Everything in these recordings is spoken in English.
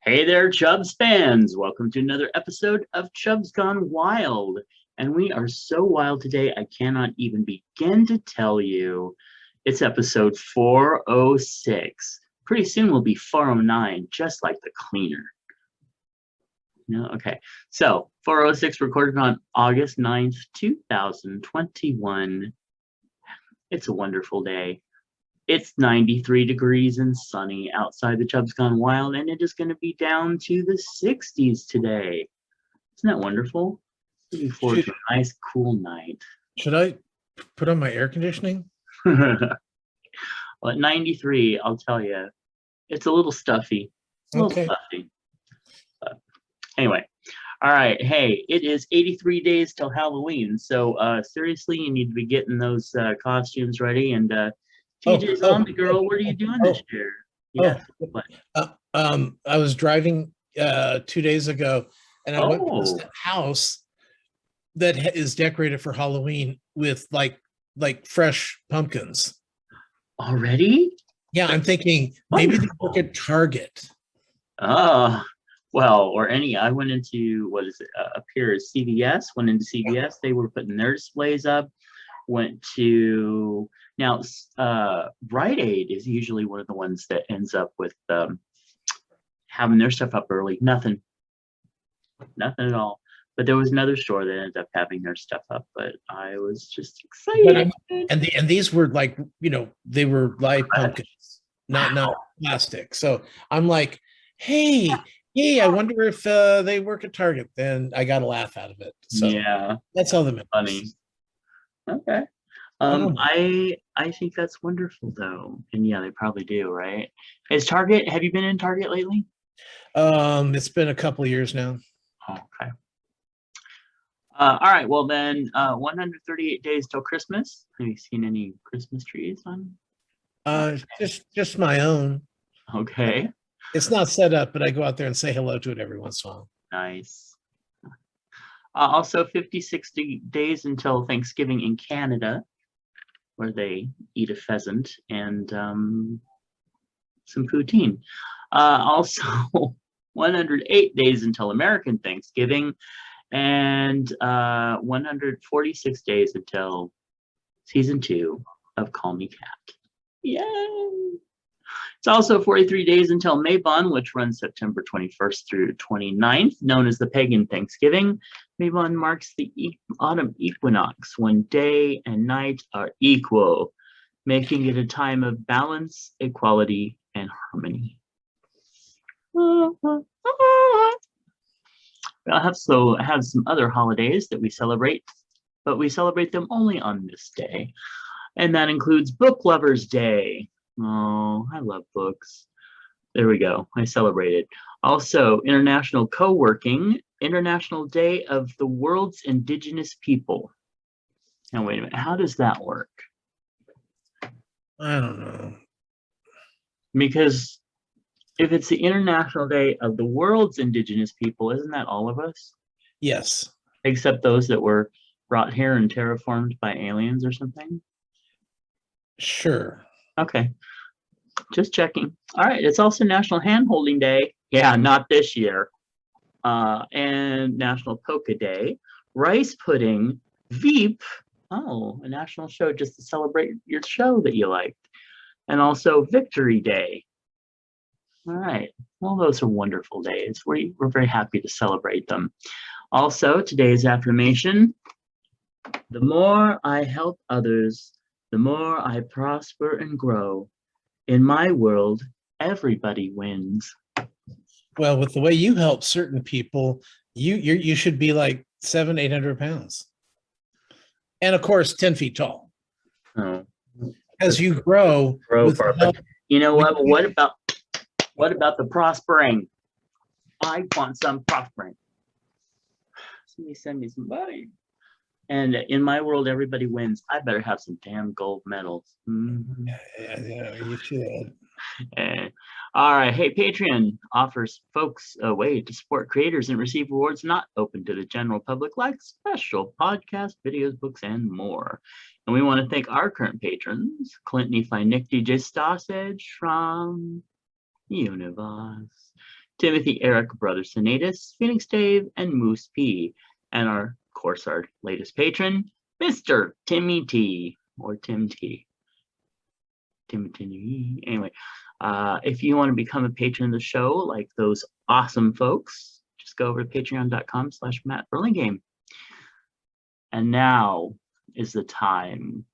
Hey there, Chubs fans! Welcome to another episode of Chubs Gone Wild. And we are so wild today, I cannot even begin to tell you. It's episode 406. Pretty soon will be 409, just like the cleaner. No? Okay. So, 406 recorded on August 9th, 2021. It's a wonderful day. It's 93 degrees and sunny outside the Chubs Gone Wild, and it is going to be down to the 60s today. Isn't that wonderful? Looking forward to a nice, cool night. Should I put on my air conditioning? Well, at 93, I'll tell you, it's a little stuffy. Okay. But anyway, all right. Hey, it is 83 days till Halloween, so seriously, you need to be getting those costumes ready. And TJ Zombie Girl, what are you doing this year? Yes. I was driving 2 days ago, and I went past a house that is decorated for Halloween with like fresh pumpkins. Already? Yeah, I'm thinking maybe they work at Target. Well, or any. I went into what is it up here is CVS. Went into CVS. They were putting their displays up. Went to now Rite Aid is usually one of the ones that ends up with having their stuff up early. Nothing at all. But there was another store that ended up having their stuff up. But I was just excited. And these were like, they were live pumpkins, not plastic. So I'm like, hey, I wonder if they work at Target. Then I got a laugh out of it. So yeah, that's all that matters. Funny. Okay. I think that's wonderful though. And yeah, they probably do, right? Have you been in Target lately? It's been a couple of years now. Okay. All right, well then 138 days till Christmas. Have you seen any Christmas trees on? Just my own. Okay. It's not set up, but I go out there and say hello to it every once in a while. Nice. Also 56 days until Thanksgiving in Canada, where they eat a pheasant and some poutine. Also 108 days until American Thanksgiving, and 146 days until season 2 of Call Me Cat. Yay! It's also 43 days until Mabon, which runs September 21st through 29th, known as the Pagan Thanksgiving. Mabon marks the autumn equinox, when day and night are equal, making it a time of balance, equality, and harmony. I have some other holidays that we celebrate, but we celebrate them only on this day. And that includes Book Lovers Day. Oh, I love books. There we go. I celebrated. Also, International Co-working, International Day of the World's Indigenous People. Now, wait a minute. How does that work? I don't know. Because if it's the International Day of the World's Indigenous People, isn't that all of us? Yes. Except those that were brought here and terraformed by aliens or something? Sure. Okay. Just checking. All right. It's also National Hand-Holding Day. Yeah, not this year. And National Polka Day. Rice Pudding. Veep. Oh, a national show just to celebrate your show that you liked. And also Victory Day. All right. Well, those are wonderful days. We're very happy to celebrate them. Also, today's affirmation. The more I help others, the more I prosper and grow. In my world, everybody wins. Well, with the way you help certain people, you should be like 700-800 pounds, and of course 10 feet tall. Oh, as you grow. You know what? What about the prospering? I want some prospering. Somebody send me some money. And in my world, everybody wins. I better have some damn gold medals. Mm-hmm. Yeah, you should. All right. Hey, Patreon offers folks a way to support creators and receive rewards not open to the general public, like special podcasts, videos, books, and more. And we want to thank our current patrons, Clint Nephi, Nick DJ Stossage from Univaz, Timothy Eric Brothers Donatus, Phoenix Dave, and Moose P. And of course, our latest patron, Mr. Timmy T, or Tim T. Timothy. Anyway, if you want to become a patron of the show, like those awesome folks, just go over to patreon.com/MattBurlingame. And now is the time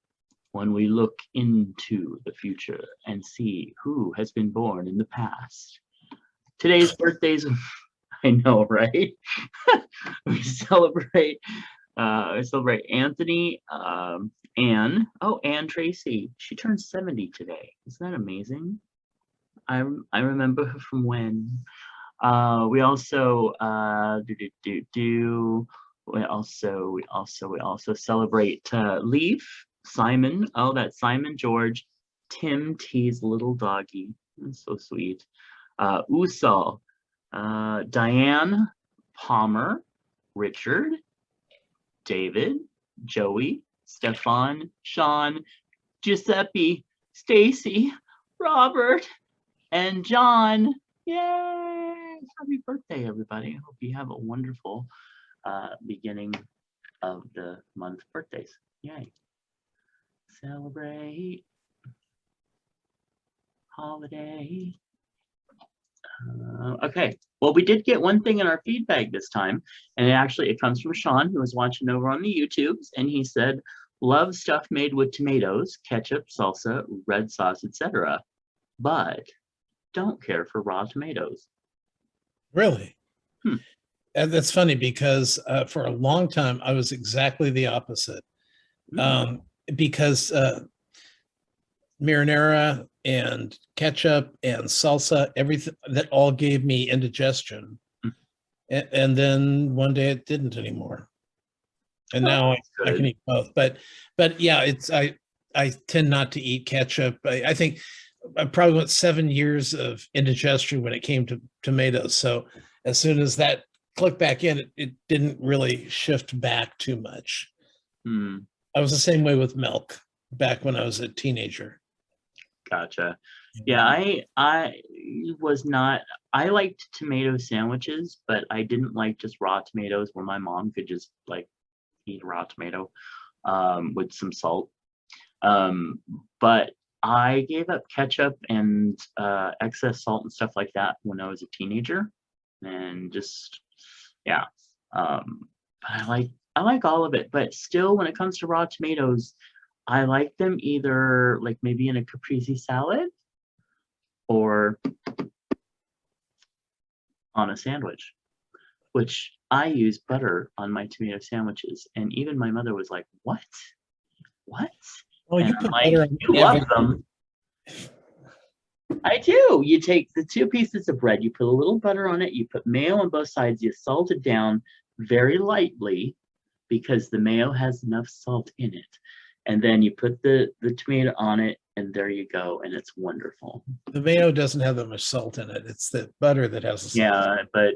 when we look into the future and see who has been born in the past. Today's birthdays, I know, right? we celebrate Anthony, Anne. Oh, Anne Tracy. She turned 70 today. Isn't that amazing? I remember her from when. We also we also celebrate Leaf, Simon. Oh, that's Simon George, Tim T's little doggy. That's so sweet. Usal, Diane, Palmer, Richard, David, Joey, Stefan, Sean, Giuseppe, Stacy, Robert, and John. Yay! Happy birthday, everybody. I hope you have a wonderful beginning of the month birthdays. Yay. Celebrate holiday. Okay, well, we did get one thing in our feedback this time, and it comes from Sean, who was watching over on the YouTubes, and he said, love stuff made with tomatoes, ketchup, salsa, red sauce, etc., but don't care for raw tomatoes. Really? That's funny because for a long time, I was exactly the opposite. Because marinara and ketchup and salsa, everything, that all gave me indigestion. And then one day it didn't anymore. And now I can eat both. But yeah, I tend not to eat ketchup. I think I probably went 7 years of indigestion when it came to tomatoes. So as soon as that clicked back in, it didn't really shift back too much. I was the same way with milk back when I was a teenager. Gotcha. Yeah, I was not, I liked tomato sandwiches, but I didn't like just raw tomatoes where my mom could just like eat a raw tomato with some salt. But I gave up ketchup and excess salt and stuff like that when I was a teenager, and just but I like all of it. But still, when it comes to raw tomatoes, I like them either like maybe in a caprese salad or on a sandwich, which I use butter on my tomato sandwiches, and even my mother was like, "What? Oh, and you put butter on you love them." I do. You take the 2 pieces of bread, you put a little butter on it, you put mayo on both sides, you salt it down very lightly because the mayo has enough salt in it. And then you put the tomato on it, and there you go, and it's wonderful. The mayo doesn't have that much salt in it. It's the butter that has the salt. Yeah, but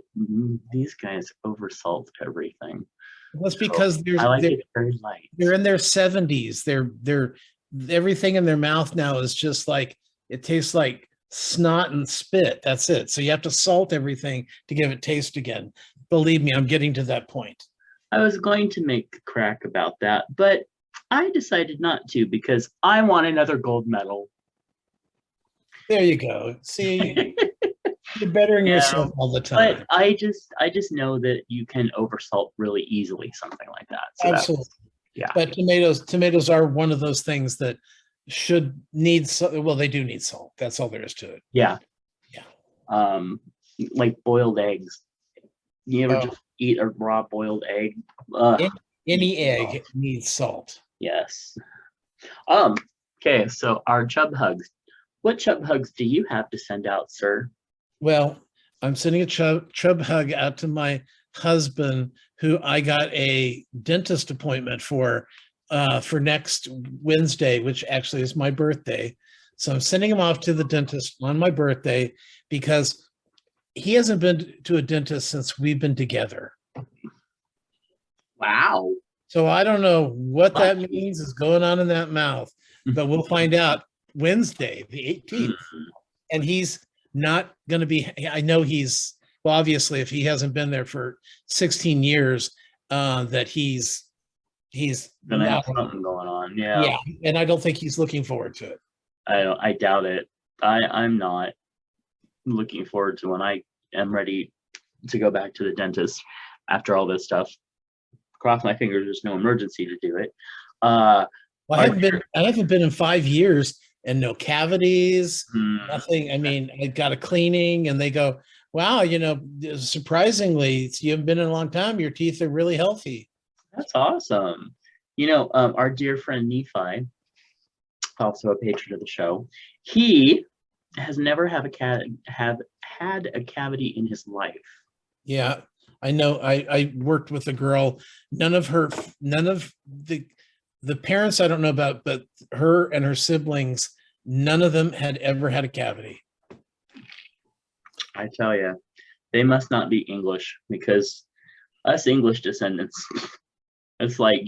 these guys oversalt everything. That's because I like it very light. They're in their 70s. They're everything in their mouth now is just like, it tastes like snot and spit. That's it. So you have to salt everything to give it taste again. Believe me, I'm getting to that point. I was going to make a crack about that, but I decided not to because I want another gold medal. There you go. See, you're bettering yourself all the time. But I just know that you can oversalt really easily, something like that. So absolutely. Yeah. But tomatoes are one of those things that should need well, they do need salt. That's all there is to it. Yeah. Yeah. Like boiled eggs. You ever just eat a raw boiled egg? Any egg needs salt. Yes. Okay, so our chub hugs. What chub hugs do you have to send out, sir? Well, I'm sending a chub hug out to my husband, who I got a dentist appointment for next Wednesday, which actually is my birthday. So I'm sending him off to the dentist on my birthday because he hasn't been to a dentist since we've been together. Wow. So I don't know what that means is going on in that mouth, but we'll find out Wednesday, the 18th. And he's not going to be, I know he's well, obviously, if he hasn't been there for 16 years, that he's Gonna have something going on. Yeah. Yeah, and I don't think he's looking forward to it. I doubt it. I'm not looking forward to when I am ready to go back to the dentist after all this stuff. Cross my fingers, there's no emergency to do it. Well, I haven't been in 5 years and no cavities, nothing. I mean, I got a cleaning and they go, wow, surprisingly, you haven't been in a long time. Your teeth are really healthy. That's awesome. Our dear friend Nephi, also a patron of the show, he has never had a cavity in his life. Yeah, I know. I worked with a girl. None of the parents I don't know about, but her and her siblings, none of them had ever had a cavity. I tell you, they must not be English, because us English descendants, it's like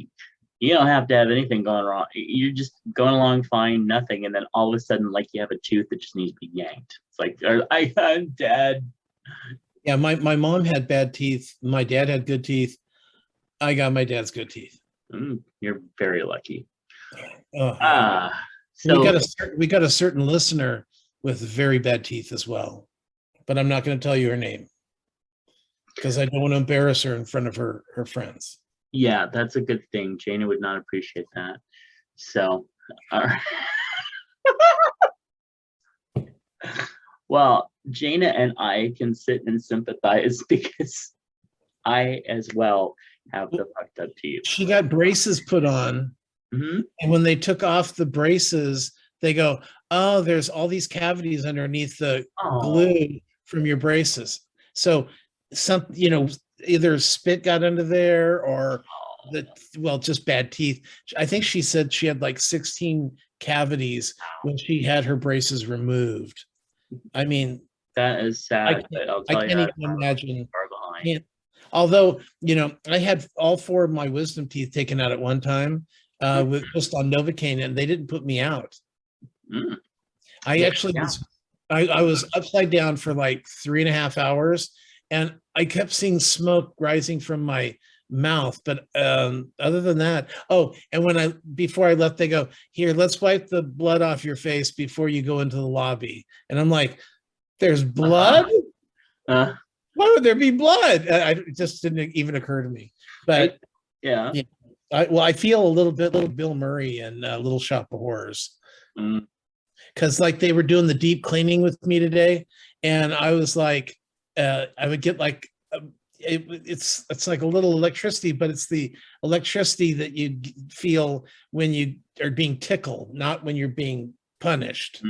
you don't have to have anything going wrong. You're just going along fine, nothing, and then all of a sudden, like, you have a tooth that just needs to be yanked. It's like, I'm dead. Yeah, my mom had bad teeth. My dad had good teeth. I got my dad's good teeth. You're very lucky. So we got a certain listener with very bad teeth as well, but I'm not going to tell you her name because I don't want to embarrass her in front of her friends. Yeah, that's a good thing. Jana would not appreciate that. So, well, Jana and I can sit and sympathize because I as well have the fucked up teeth. She got braces put on, and when they took off the braces, they go, oh, there's all these cavities underneath the glue from your braces. So either spit got under there or just bad teeth. I think she said she had like 16 cavities when she had her braces removed. I mean, that is sad. I can't even imagine. Although, I had all 4 of my wisdom teeth taken out at one time with just on Novocaine, and they didn't put me out. I was upside down for like 3.5 hours, and I kept seeing smoke rising from my mouth. But other than that, and before I left, they go, here, let's wipe the blood off your face before you go into the lobby. And I'm like, there's blood? Why would there be blood? It just didn't even occur to me. But yeah. I feel a little Bill Murray and Little Shop of Horrors. Because like they were doing the deep cleaning with me today, and I was like, I would get like, it's like a little electricity, but it's the electricity that you feel when you are being tickled, not when you're being punished.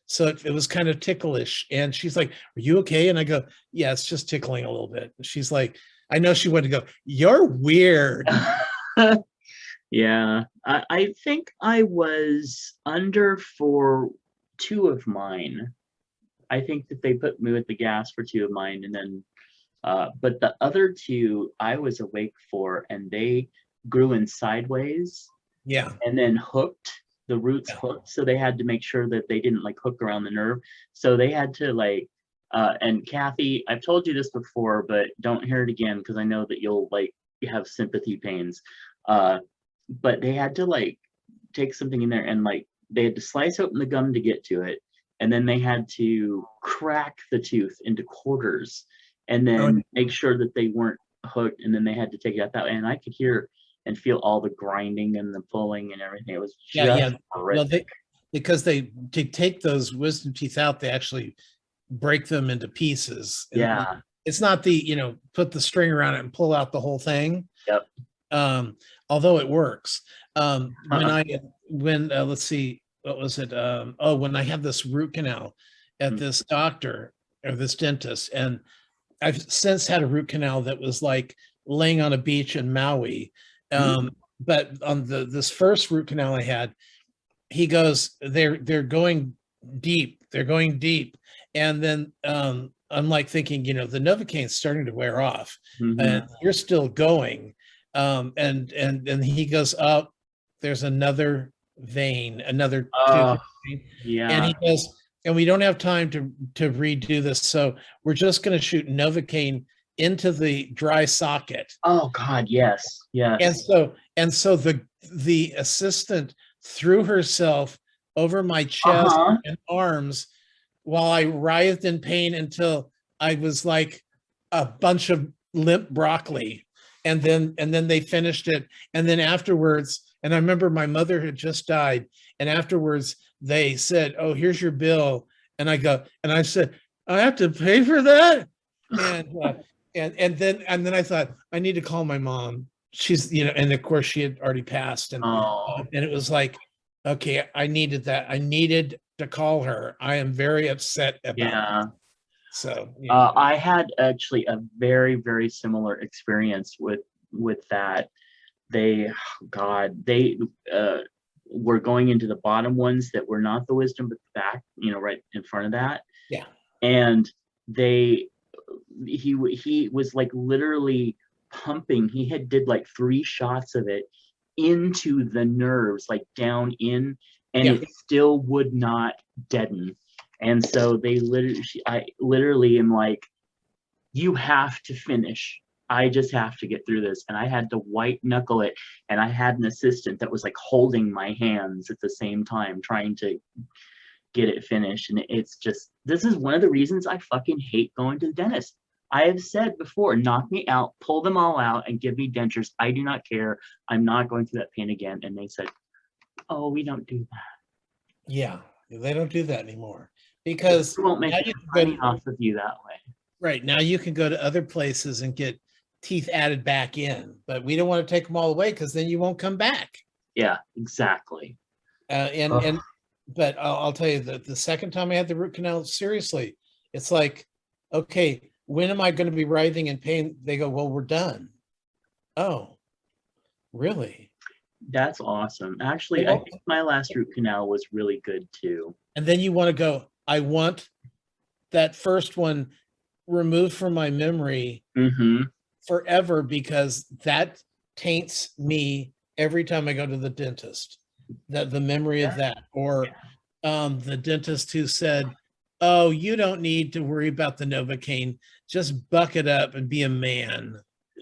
So it was kind of ticklish. And she's like, are you okay? And I go, yeah, it's just tickling a little bit. And she's like, I know she wanted to go, you're weird. Yeah, I think I was under for 2 of mine. I think that they put me with the gas for 2 of mine, and then but the other 2 I was awake for, and they grew in sideways. Yeah. And then hooked. The roots hooked, so they had to make sure that they didn't like hook around the nerve. So they had to like, and Kathy, I've told you this before, but don't hear it again because I know that you'll like have sympathy pains. But they had to like take something in there and like they had to slice open the gum to get to it, and then they had to crack the tooth into quarters, and then make sure that they weren't hooked, and then they had to take it out that way. And I could hear and feel all the grinding and the pulling and everything. It was just horrific. Because they to take those wisdom teeth out, they actually break them into pieces. Yeah. It's not the, put the string around it and pull out the whole thing. Yep. Although it works. Let's see, what was it? When I had this root canal at this doctor or this dentist, and I've since had a root canal that was like laying on a beach in Maui. But on this first root canal I had, he goes, they're going deep. They're going deep. And then I'm like thinking, the Novocaine's starting to wear off, and you're still going. And he goes up, there's another vein, another tooth vein. Yeah. And he goes, and we don't have time to redo this, so we're just going to shoot Novocaine into the dry socket. Oh God, yes, yes. And so the assistant threw herself over my chest and arms while I writhed in pain until I was like a bunch of limp broccoli. And then they finished it. And then afterwards, and I remember my mother had just died, and afterwards they said, "Oh, here's your bill." And I said, "I have to pay for that?" And then I thought, I need to call my mom. She's, and of course she had already passed, and it was like, okay, I needed that. I needed to call her. I am very upset about it. So I had actually a very, very similar experience with that. They were going into the bottom ones that were not the wisdom, but the back, right in front of that. Yeah. And he was like literally pumping. He did like 3 shots of it into the nerves, like down in, and it still would not deaden. And so I literally am like, you have to finish. I just have to get through this. And I had to white knuckle it. And I had an assistant that was like holding my hands at the same time, trying to get it finished. And it's just, this is one of the reasons I fucking hate going to the dentist. I have said before, knock me out, pull them all out, and give me dentures. I do not care. I'm not going through that pain again. And they said, oh, we don't do that. Yeah, they don't do that anymore, because we won't make money off of you that way. Right, now you can go to other places and get teeth added back in, but we don't want to take them all away, because then you won't come back. Yeah, exactly. But I'll tell you that the second time I had the root canal, seriously, it's like, okay, when am I going to be writhing in pain? They go, well, we're done. Oh, really? That's awesome. Actually, I think my last root canal was really good too. And then you want to go, I want that first one removed from my memory forever, because that taints me every time I go to the dentist. That the memory of that, or the dentist who said, "Oh, you don't need to worry about the Novocaine. Just buck it up and be a man."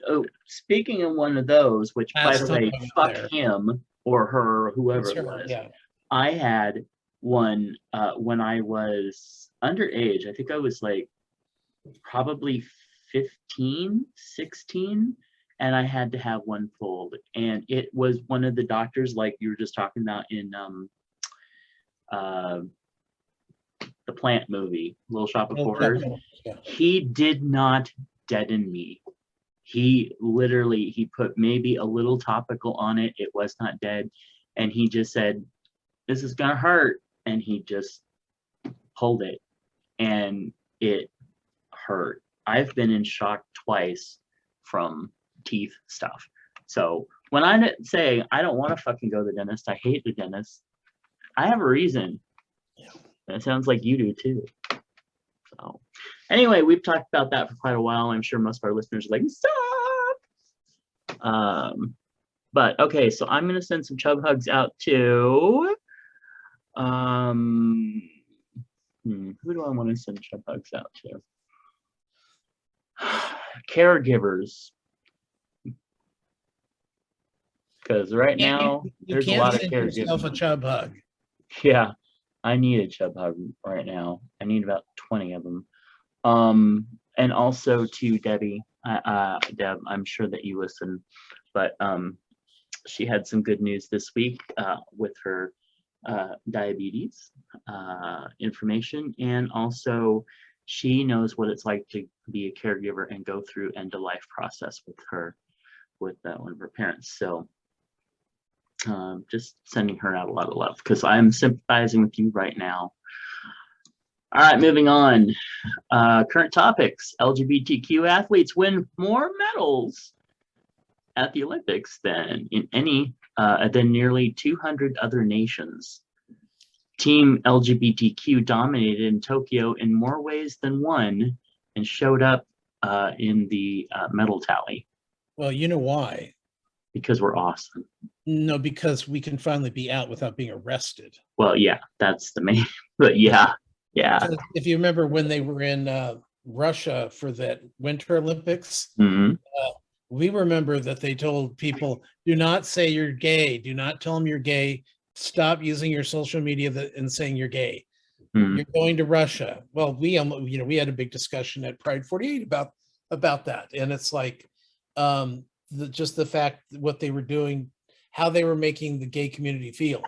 Oh, speaking of one of those, which by the way, fuck him or her, whoever it was. Yeah. I had one when I was underage. I think I was like probably 15, 16. And I had to have one pulled. And it was one of the doctors, like you were just talking about in the Plant movie, Little Shop of Horrors. He did not deaden me. He put maybe a little topical on it. It was not dead. And he just said, this is going to hurt. And he just pulled it. And it hurt. I've been in shock twice from teeth stuff. So when I say I don't want to fucking go to the dentist, I hate the dentist, I have a reason. That sounds like you do too. So anyway, we've talked about that for quite a while. I'm sure most of our listeners are like, stop. But okay, so I'm gonna send some chub hugs out to who do I want to send chub hugs out to? Caregivers. Because right now there's a lot of caregivers. A chub hug. Yeah, I need a chub hug right now. I need about 20 of them. And also to Debbie, Deb, I'm sure that you listen, but she had some good news this week with her diabetes information, and also she knows what it's like to be a caregiver and go through end of life process with one of her parents. So just sending her out a lot of love, because I'm sympathizing with you right now. All right, moving on. Current topics: LGBTQ athletes win more medals at the Olympics than nearly 200 other nations. Team LGBTQ dominated in Tokyo in more ways than one, and showed up in the medal tally. Well, you know why? Because we're awesome. No, because we can finally be out without being arrested. Well, yeah, that's the main. But yeah, Yeah. So if you remember when they were in Russia for that Winter Olympics, Hmm. we remember that they told people, do not say you're gay. Do not tell them you're gay. Stop using your social media and saying you're gay. Hmm. You're going to Russia. Well, we had a big discussion at Pride 48 about that. And it's like just the fact what they were doing, how they were making the gay community feel.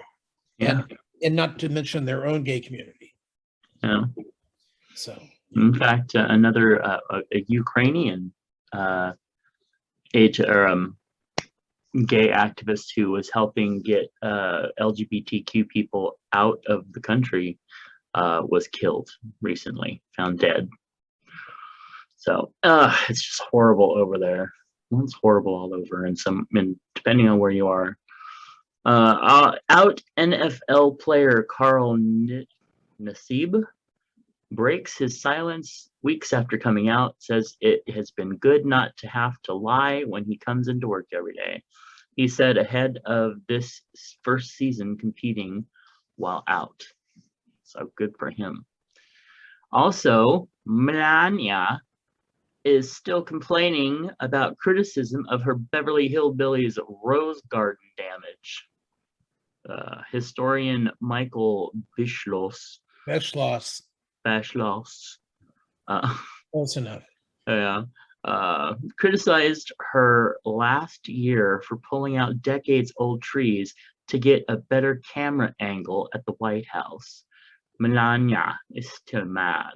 Yeah. And not to mention their own gay community. Yeah. So In fact, another a Ukrainian uh, age or gay activist who was helping get LGBTQ people out of the country was killed recently, found dead. So it's just horrible over there. It's horrible all over, and depending on where you are. Out NFL player Carl Nassib breaks his silence weeks after coming out, says it has been good not to have to lie when he comes into work every day. He said ahead of this first season competing while out. So good for him. Also, Melania is still complaining about criticism of her Beverly Hillbillies rose garden damage. Historian Michael Beschloss. Bashlos, uh, Close enough. yeah, criticized her last year for pulling out decades-old trees to get a better camera angle at the White House. Melania is still mad.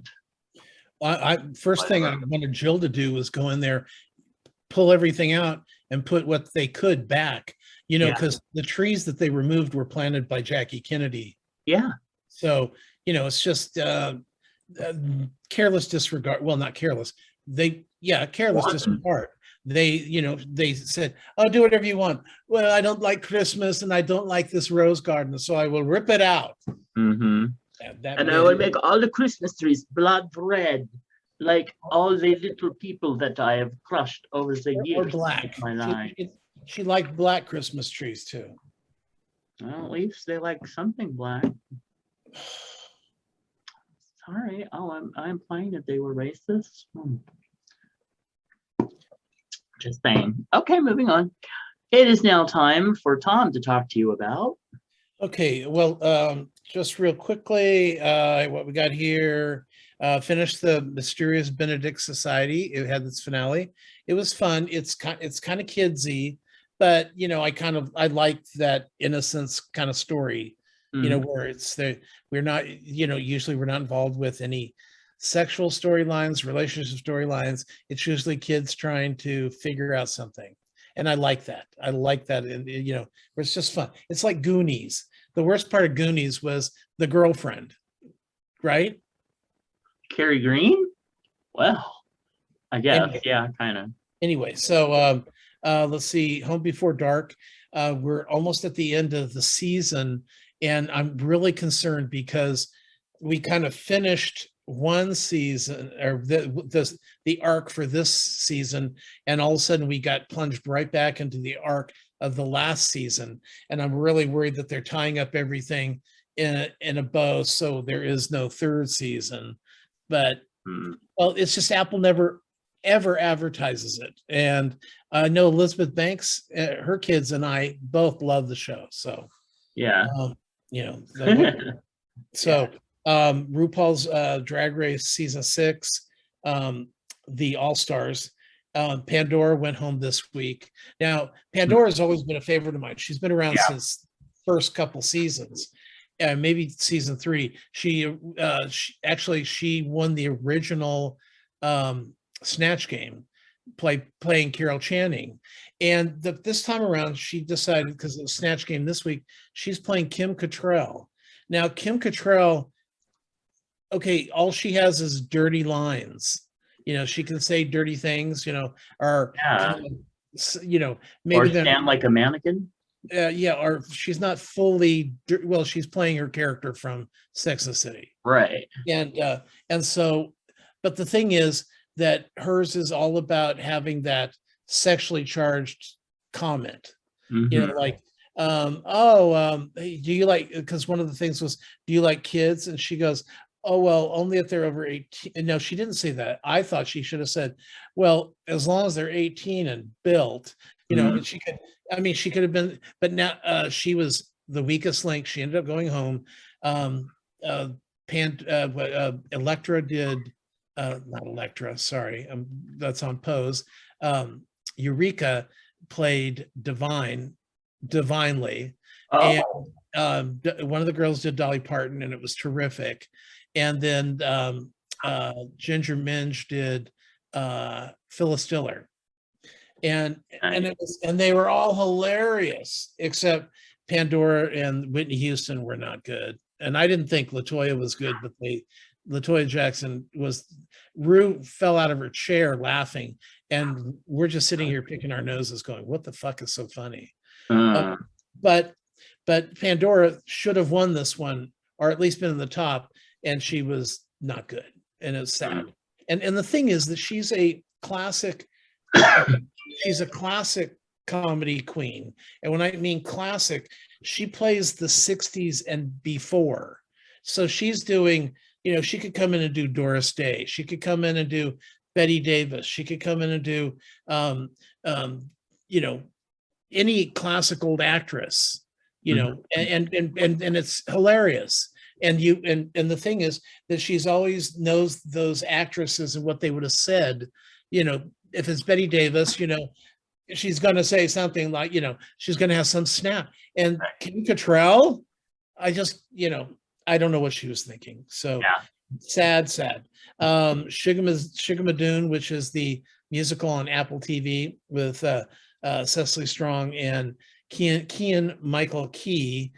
First thing I wanted Jill to do was go in there, pull everything out, and put what they could back. Because the trees that they removed were planted by Jackie Kennedy. Yeah. So it's just careless disregard. Well, not careless. Careless disregard. They said, "Oh, do whatever you want." Well, I don't like Christmas, and I don't like this rose garden, so I will rip it out. Mm-hmm. And I will make all the Christmas trees blood red, like all the little people that I have crushed over the years. Or black. My life. She liked black Christmas trees too. Well, at least they like something black. Sorry. Oh, I'm implying that they were racist. Just saying. Okay, moving on. It is now time for Tom to talk to you about. Okay, well, just real quickly, what we got here, finished the Mysterious Benedict Society. It had its finale. It was fun. It's kind of kidsy, but I liked that innocence kind of story, where we're not, usually we're not involved with any sexual storylines, relationship storylines. It's usually kids trying to figure out something. And I like that. And where it's just fun. It's like Goonies. The worst part of Goonies was the girlfriend, right? Carrie Green? Well, I guess. Yeah, kind of. Anyway, so let's see. Home Before Dark. We're almost at the end of the season, and I'm really concerned because we kind of finished one season, or the arc for this season, and all of a sudden we got plunged right back into the arc of the last season, and I'm really worried that they're tying up everything in a bow, so there is no third season. But well, it's just Apple never ever advertises it, and I know Elizabeth Banks, her kids, and I both love the show. So yeah, so. RuPaul's Drag Race season 6, the All Stars. Pandora went home this week. Now, Pandora has always been a favorite of mine. She's been around since first couple seasons, maybe season 3. She won the original Snatch Game, playing Carol Channing, and this time around she decided, because of the Snatch Game this week, she's playing Kim Cattrall. Now, Kim Cattrall. Okay, all she has is dirty lines. She can say dirty things, or maybe or stand like a mannequin. Or she's not fully. Well, she's playing her character from Sex and the City, right? And so, but the thing is that hers is all about having that sexually charged comment. Like, hey, do you like? Because one of the things was, do you like kids? And she goes, oh, well, only if they're over 18. No, she didn't say that. I thought she should have said, well, as long as they're 18 and built, you know, and she could, I mean, she could have been, but now she was the weakest link. She ended up going home. Uh, Electra did, not Electra, sorry, that's on Pose. Eureka played divinely. And Oh, one of the girls did Dolly Parton, and it was terrific. And then Ginger Minge did Phyllis Diller, and nice. it was, and they were all hilarious, except Pandora and Whitney Houston were not good. And I didn't think Latoya was good, but Latoya Jackson was. Rue fell out of her chair laughing, and we're just sitting here picking our noses, going, "What the fuck is so funny?" Uh, But Pandora should have won this one, or at least been in the top, and she was not good, and it's sad. And the thing is that she's a classic comedy queen. And when I mean classic, she plays the 60s and before. So she's doing, you know, she could come in and do Doris Day. She could come in and do Betty Davis. She could come in and do, you know, any classic old actress, you know, and it's hilarious. And the thing is that she's always knows those actresses and what they would have said, you know. If it's Betty Davis, you know, she's going to say something like, you know, she's going to have some snap. And Kim Cattrall, I just, you know, I don't know what she was thinking. So sad. Shigamadoon, which is the musical on Apple TV with Cecily Strong and Kean Michael Key.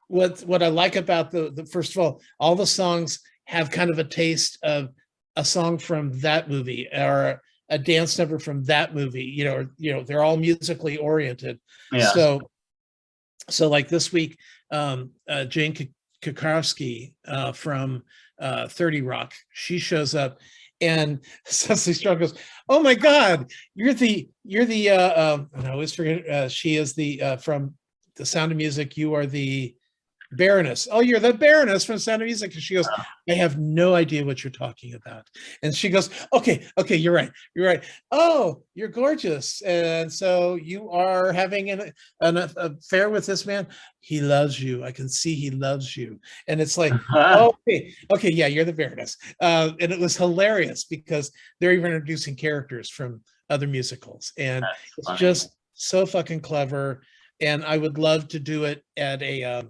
What I like about the first of all the songs have kind of a taste of a song from that movie or a dance number from that movie, you know, they're all musically oriented. So like this week, Jane Krakowski from 30 Rock, she shows up, and Cecily Strong goes, "Oh my God, you're the I always forget, she is the from The Sound of Music. You are the Baroness. Oh, you're the Baroness from Sound of Music." And she goes, "I have no idea what you're talking about." And she goes, okay, you're right. "Oh, you're gorgeous. And so you are having an affair with this man. He loves you. I can see he loves you." And it's like, okay, yeah, you're the Baroness. And it was hilarious because they're even introducing characters from other musicals. And it's just so fucking clever. And I would love to do it at a,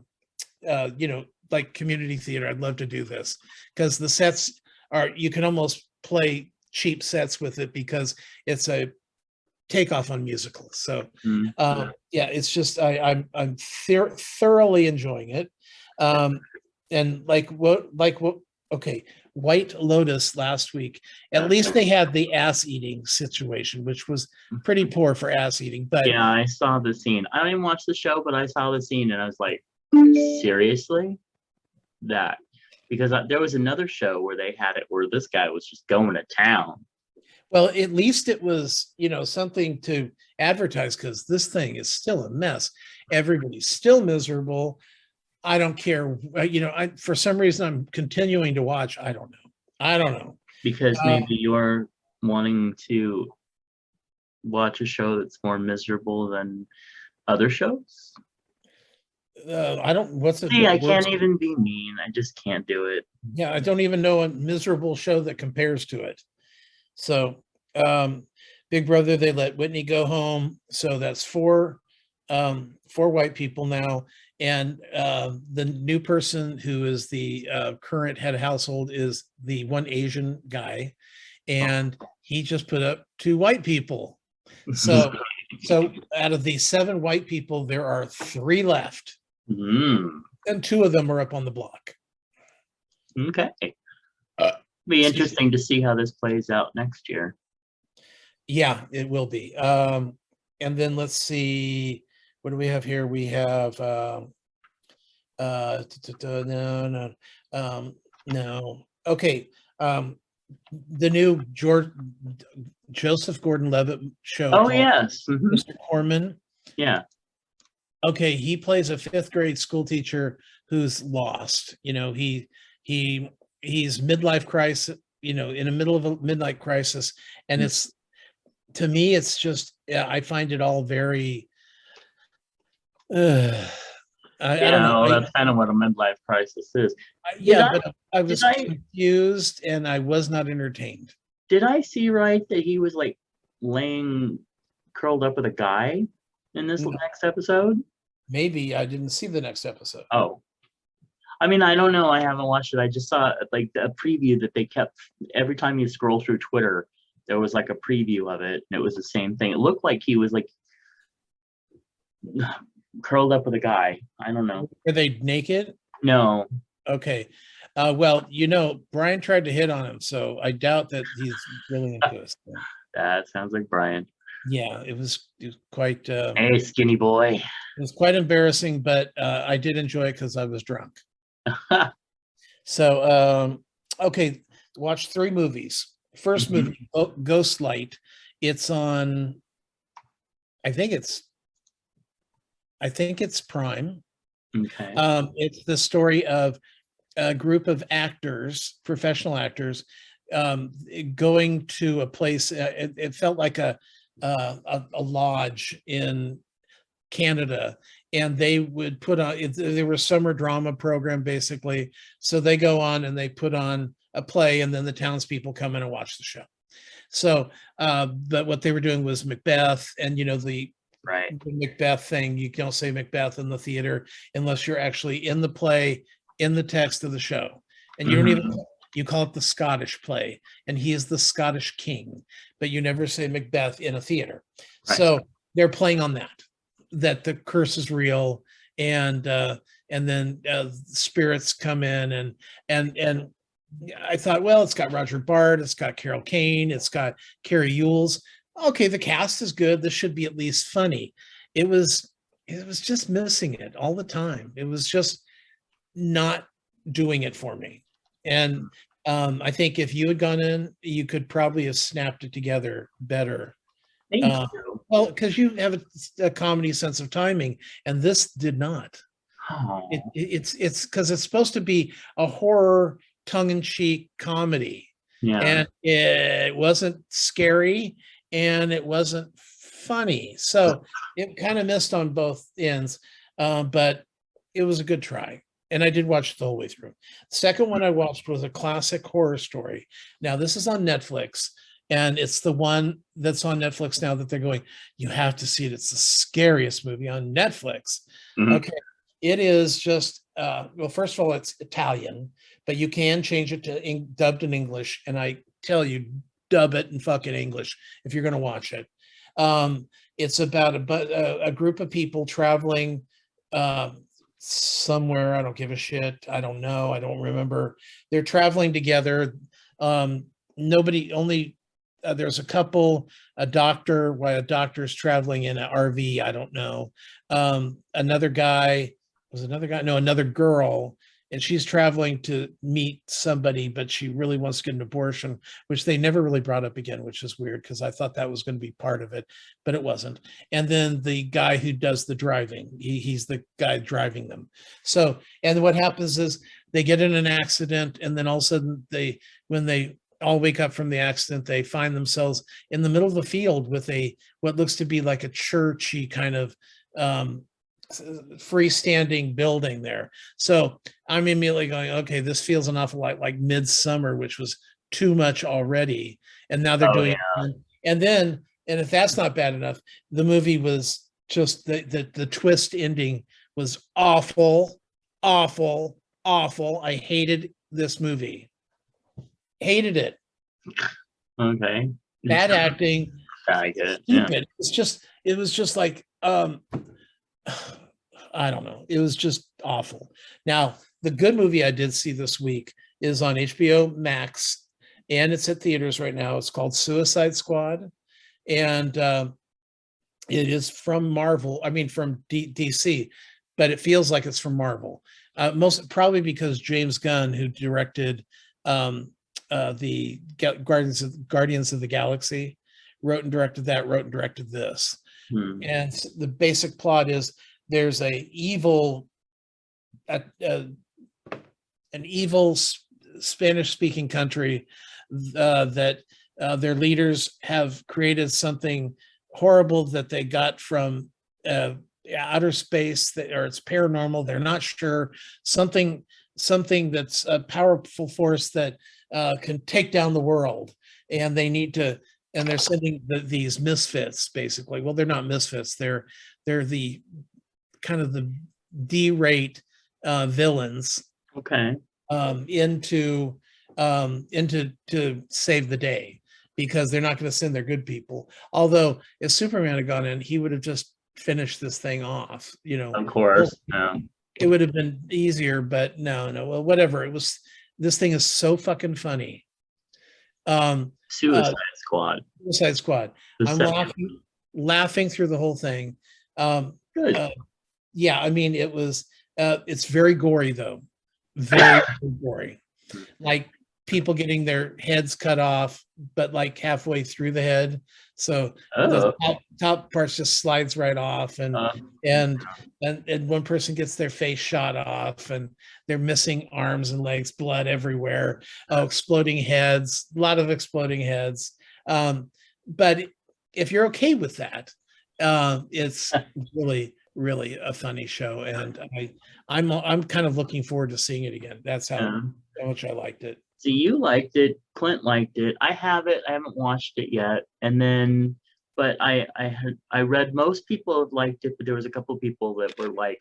you know, like community theater. I'd love to do this because the sets are, you can almost play cheap sets with it because it's a takeoff on musicals. So yeah, it's just I'm thoroughly enjoying it. And okay, White Lotus last week, at least they had the ass eating situation, which was pretty poor for ass eating. But yeah, I saw the scene. I didn't watch the show, but I saw the scene and I was like, seriously? That, because there was another show where they had it where this guy was just going to town. Well, at least it was, you know, something to advertise, because this thing is still a mess. Everybody's still miserable. I don't care. You know, for some reason I'm continuing to watch. I don't know. Because maybe you're wanting to watch a show that's more miserable than other shows. I don't. What's it? See, I can't even be mean. I just can't do it. Yeah, I don't even know a miserable show that compares to it. So, Big Brother, they let Whitney go home. So that's four white people now. And the new person who is the current head of household is the one Asian guy. And he just put up 2 white people. So out of the 7 white people, there are 3 left. And 2 of them are up on the block. Okay. Be interesting to see how this plays out next year. Yeah, it will be. And then let's see, what do we have here? We have no. Okay. The new Joseph Gordon-Levitt show. Oh, yes. Mr. Corman. Yeah. Okay, he plays a 5th grade school teacher who's lost. You know, he He's midlife crisis, in the middle of a midlife crisis, and it's, to me, it's just, yeah, I find it all very, I don't know. Well, that's kind of what a midlife crisis is. Yeah, but I was I confused and I was not entertained. did I see right that he was like laying curled up with a guy in this next episode? Maybe I didn't see the next episode. Oh, I mean, I don't know. I haven't watched it. I just saw like a preview that they kept every time you scroll through Twitter. There was like a preview of it, and it was the same thing. It looked like he was like curled up with a guy. I don't know. Are they naked? No. Okay. Well, Brian tried to hit on him, so I doubt that he's really into this. That sounds like Brian. Yeah, it was quite. Hey, skinny boy. It was quite embarrassing, but I did enjoy it because I was drunk. So, okay, watch 3 movies. First movie, Ghostlight. It's on. I think it's Prime. Okay. It's the story of a group of actors, professional actors, going to a place. It felt like a lodge in Canada, and they would put on. They were a summer drama program, basically. So they go on and they put on a play, and then the townspeople come in and watch the show. So, but what they were doing was Macbeth, and the Macbeth thing. You don't say Macbeth in the theater unless you're actually in the play, in the text of the show, and you don't even. You call it the Scottish play, and he is the Scottish king, but you never say Macbeth in a theater. Right. So they're playing on that the curse is real, and then spirits come in, and I thought, well, it's got Roger Bart, it's got Carol Kane, it's got Carrie Yules. Okay, the cast is good. This should be at least funny. It was just missing it all the time. It was just not doing it for me. And I think if you had gone in, you could probably have snapped it together better. Thank you. Well, because you have a comedy sense of timing, and this did not. Oh. It's because it's supposed to be a horror, tongue-in-cheek comedy. Yeah. And it wasn't scary, and it wasn't funny. So it kind of missed on both ends, but it was a good try. And I did watch it the whole way through. The second one I watched was a classic horror story. Now, this is on Netflix, and it's the one that's on Netflix now that they're going, you have to see it. It's the scariest movie on Netflix. Okay. It is just, well, first of all, it's Italian, but you can change it to dubbed in English. And I tell you, dub it in fucking English if you're going to watch it. It's about a group of people traveling somewhere. I don't give a shit. I don't know. I don't remember. They're traveling together. There's a couple, a doctor, why a doctor's traveling in an RV. I don't know. Another girl, and she's traveling to meet somebody, but she really wants to get an abortion, which they never really brought up again, which is weird because I thought that was going to be part of it, but it wasn't. And then the guy who does the driving, he's the guy driving them. So, and what happens is they get in an accident, and then all of a sudden when they all wake up from the accident, they find themselves in the middle of the field with what looks to be like a churchy kind of freestanding building there. So I'm immediately going, okay, this feels an awful lot like Midsummer, which was too much already. And now they're doing it. And if that's not bad enough, the movie was just the twist ending was awful, awful, awful. I hated this movie. Hated it. Okay. Bad acting. I get it. Stupid. Yeah. It was just like I don't know. It was just awful. Now, the good movie I did see this week is on HBO Max, and it's at theaters right now. It's called Suicide Squad, and it is from Marvel. I mean, from DC, but it feels like it's from Marvel. Most probably because James Gunn, who directed the Guardians of the Galaxy, wrote and directed this. And the basic plot is there's a evil an evil Spanish-speaking country that their leaders have created something horrible that they got from outer space, or it's paranormal. They're not sure. Something that's a powerful force that can take down the world, and they need to. And they're sending these misfits, basically. Well, they're not misfits. They're the kind of the D-rate villains. Okay. Into to save the day, because they're not going to send their good people. Although if Superman had gone in, he would have just finished this thing off. Of course. No. It would have been easier, but no. Well, whatever. It was. This thing is so fucking funny. Suicide Squad. Suicide Squad. I'm laughing through the whole thing. Good. Yeah, I mean, it was. It's very gory, though. Very gory. Like people getting their heads cut off, but like halfway through the head. So the top parts just slides right off, and one person gets their face shot off, and they're missing arms and legs, blood everywhere, exploding heads, a lot of exploding heads. But if you're okay with that, it's really a funny show, and I'm kind of looking forward to seing it again. That's how much I liked it. So you liked it, Clint liked it. I haven't watched it yet. And then, but I read most people have liked it, but there was a couple of people that were like,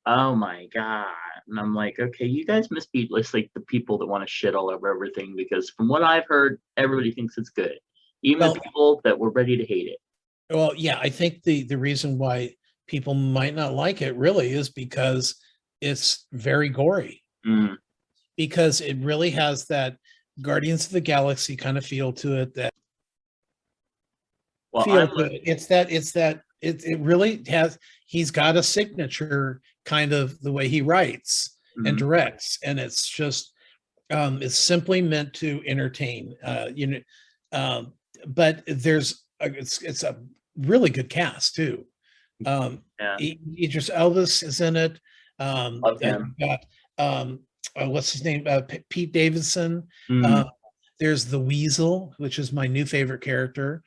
oh my God. And I'm like, okay, you guys must be like the people that want to shit all over everything, because from what I've heard, everybody thinks it's good. Even the people that were ready to hate it. Well, yeah, I think the reason why people might not like it really is because it's very gory. Because it really has that Guardians of the Galaxy kind of feel to it. It really has. He's got a signature kind of the way he writes and directs, and it's just it's simply meant to entertain. But it's a really good cast too. Idris Elvis is in it. What's his name? Pete Davidson. There's the Weasel, which is my new favorite character.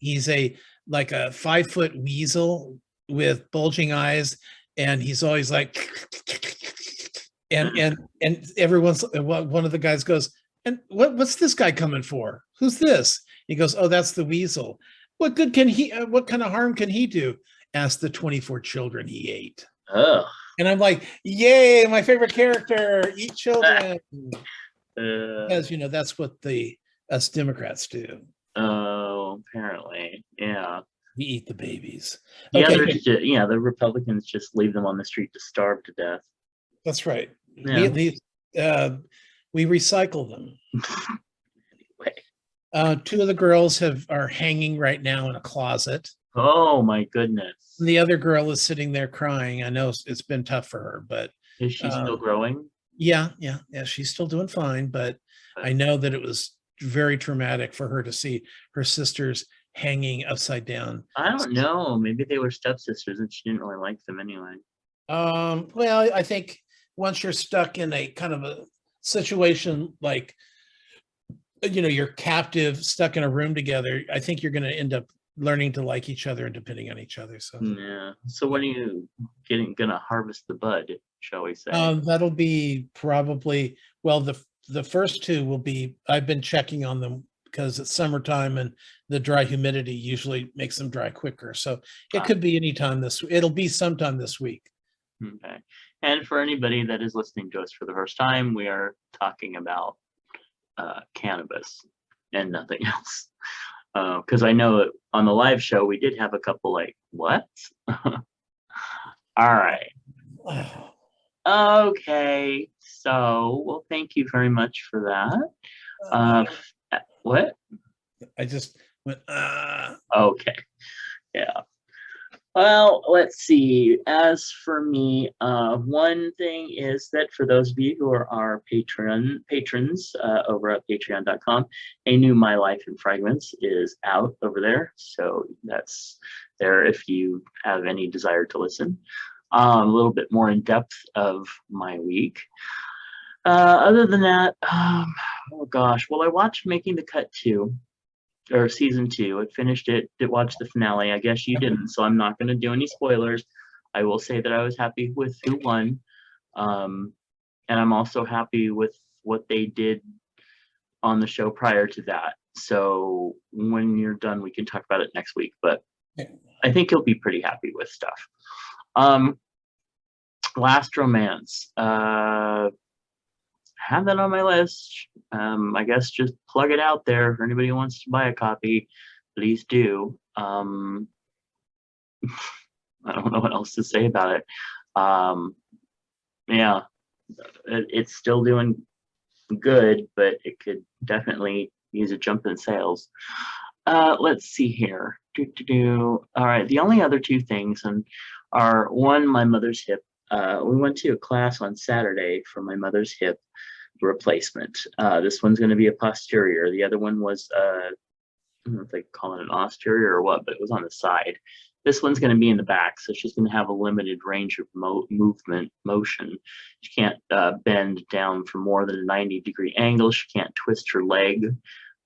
He's a 5-foot weasel with bulging eyes, and he's always like, and one of the guys goes, and what's this guy coming for? Who's this? He goes, oh, that's the Weasel. What good can he? What kind of harm can he do? Asked the 24 children he ate. And I'm like, yay, my favorite character, eat children. Because, that's what us Democrats do. Oh, apparently. Yeah. We eat the babies. Yeah, the Republicans just leave them on the street to starve to death. That's right. Yeah. We recycle them. Anyway. 2 of the girls are hanging right now in a closet. Oh my goodness. The other girl is sitting there crying. I know it's been tough for her, but is she still growing? Yeah, she's still doing fine, but I know that it was very traumatic for her to see her sisters hanging upside down. I don't know. Maybe they were stepsisters and she didn't really like them anyway. Well, I think once you're stuck in a kind of a situation like, you're captive, stuck in a room together, I think you're going to end up learning to like each other and depending on each other. So yeah. So when are you gonna harvest the bud, shall we say? That'll be probably, well, the first 2 will be, I've been checking on them because it's summertime and the dry humidity usually makes them dry quicker. So it could be it'll be sometime this week. Okay. And for anybody that is listening to us for the first time, we are talking about cannabis and nothing else. Because I know on the live show we did have a couple like, what? All right. Okay. So, well, thank you very much for that. What? I just went, Okay. Yeah. Well, let's see. As for me, one thing is that for those of you who are our patrons over at patreon.com, a new My Life in Fragments is out over there. So that's there if you have any desire to listen. A little bit more in depth of my week. Other than that, oh gosh, well, I watched Making the Cut 2, or season 2. I finished it, did watch the finale. I guess you didn't, so I'm not going to do any spoilers. I will say that I was happy with who won. And I'm also happy with what they did on the show prior to that. So when you're done, we can talk about it next week, but I think you'll be pretty happy with stuff. Last Romance. Have that on my list. I guess just plug it out there for anybody who wants to buy a copy. Please do. I don't know what else to say about it. Yeah, it's still doing good, but it could definitely use a jump in sales. Let's see here. All right, the only other two things are one, my mother's hip. We went to a class on Saturday for my mother's hip replacement. This one's going to be a posterior. The other one was, I don't know if they call it an posterior or what, but it was on the side. This one's going to be in the back, so she's going to have a limited range of motion. She can't bend down for more than a 90-degree angle. She can't twist her leg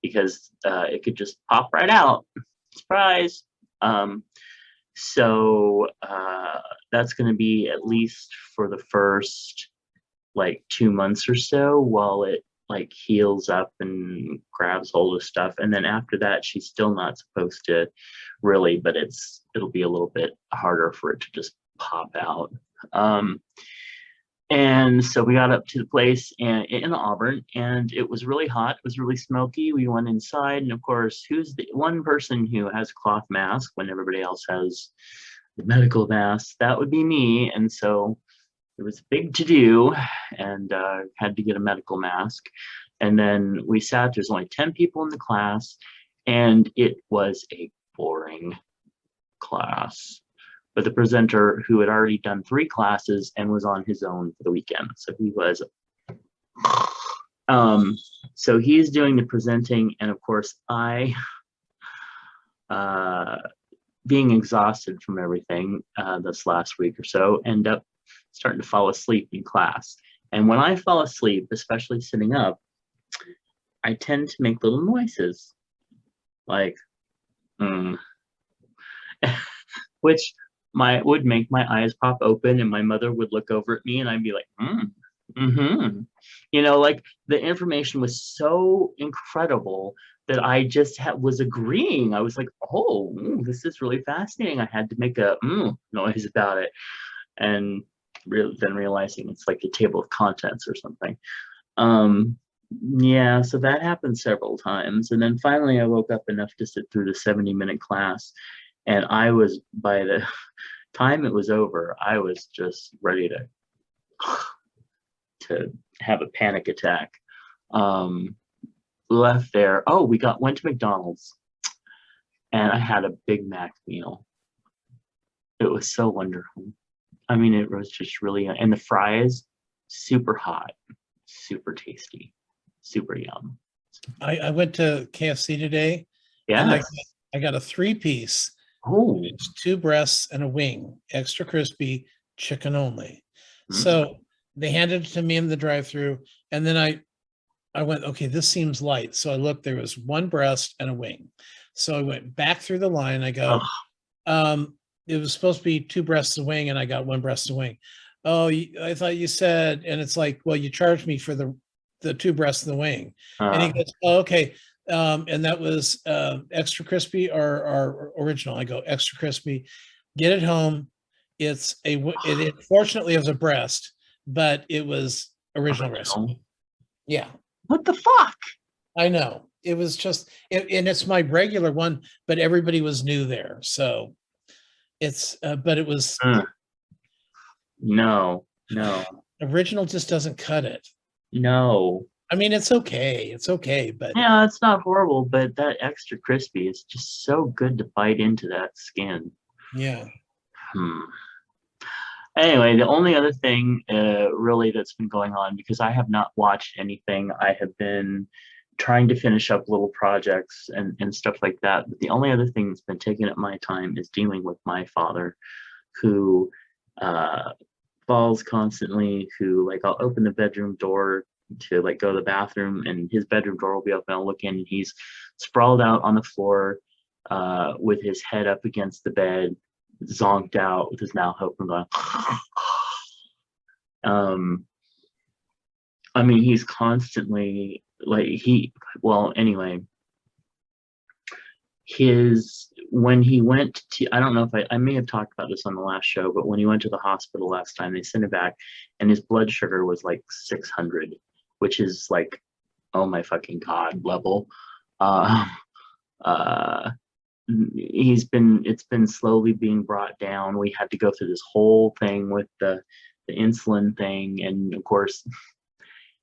because it could just pop right out. Surprise! So that's going to be at least for the first like 2 months or so while it like heals up and grabs hold of stuff, and then after that she's still not supposed to really, but it'll be a little bit harder for it to just pop out. And so we got up to the place in Auburn, and it was really hot. It was really smoky. We went inside, and of course, who's the one person who has a cloth mask when everybody else has the medical mask? That would be me. And so it was a big to-do, and had to get a medical mask. And then we sat, there's only 10 people in the class, and it was a boring class. But the presenter who had already done 3 classes and was on his own for the weekend. So he was, so he's doing the presenting, and of course I, being exhausted from everything this last week or so, end up starting to fall asleep in class. And when I fall asleep, especially sitting up, I tend to make little noises like which would make my eyes pop open, and my mother would look over at me and I'd be like, you know, like the information was so incredible that I just was agreeing. I was like, oh, this is really fascinating. I had to make a noise about it, and then realizing it's like a table of contents or something. Yeah, so that happened several times, and then finally I woke up enough to sit through the 70-minute class, and I was, by the time it was over, I was just ready to have a panic attack. Left there. Oh, went to McDonald's, and I had a Big Mac meal. It was so wonderful. I mean, it was just really, and the fries, super hot, super tasty, super yum. I went to KFC today. Yeah. And I got a 3-piece. Oh. 2 breasts and a wing, extra crispy, chicken only. So they handed it to me in the drive-through, and then I went, okay, this seems light. So I looked, there was 1 breast and a wing. So I went back through the line. I go, it was supposed to be 2 breasts and a wing, and I got 1 breast and wing. Oh, I thought you said, and it's like, well, you charged me for the 2 breasts and the wing. And he goes, oh, okay. And that was extra crispy or original. I go, extra crispy. Get it home. It fortunately it was a breast, but it was original recipe. Yeah. What the fuck? I know. It was just, and it's my regular one, but everybody was new there. So it's, but it was. No. Original just doesn't cut it. No. I mean, it's okay. It's okay, but. Yeah, it's not horrible, but that extra crispy is just so good to bite into that skin. Yeah. Anyway, the only other thing really that's been going on, because I have not watched anything, I have been trying to finish up little projects and stuff like that. But the only other thing that's been taking up my time is dealing with my father, who falls constantly, who like I'll open the bedroom door to like go to the bathroom, and his bedroom door will be open. I'll look in, and he's sprawled out on the floor with his head up against the bed, zonked out with his mouth open, going. I mean, he's constantly like well, anyway, when he went to, I don't know if I may have talked about this on the last show, but when he went to the hospital last time, they sent him back and his blood sugar was like 600, which is like, oh my fucking God level. It's been slowly being brought down. We had to go through this whole thing with the insulin thing. And of course,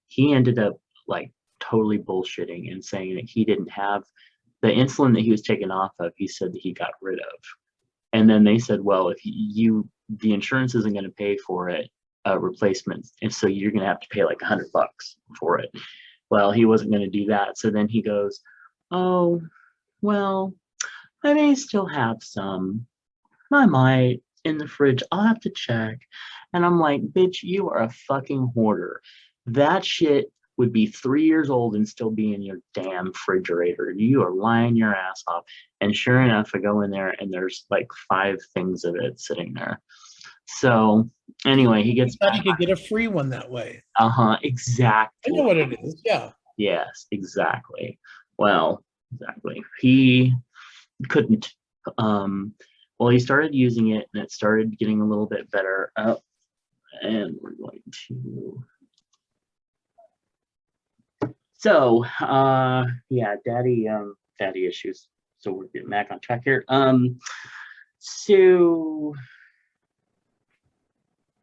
he ended up like totally bullshitting and saying that he didn't have the insulin that he was taken off of. He said that he got rid of. And then they said, well, if the insurance isn't going to pay for it, replacements. And so you're going to have to pay like $100 for it. Well, he wasn't going to do that. So then he goes, oh, well, I may still have some. I might in the fridge. I'll have to check. And I'm like, bitch, you are a fucking hoarder. That shit would be 3 years old and still be in your damn refrigerator. You are lying your ass off. And sure enough, I go in there and there's like 5 things of it sitting there. So anyway, he gets back. You could get a free one that way. Exactly. I know what it is. Yeah. Yes, exactly. Well, exactly. He couldn't. Well, he started using it and it started getting a little bit better. And we're going to. So, yeah, daddy issues. So we're getting back on track here. So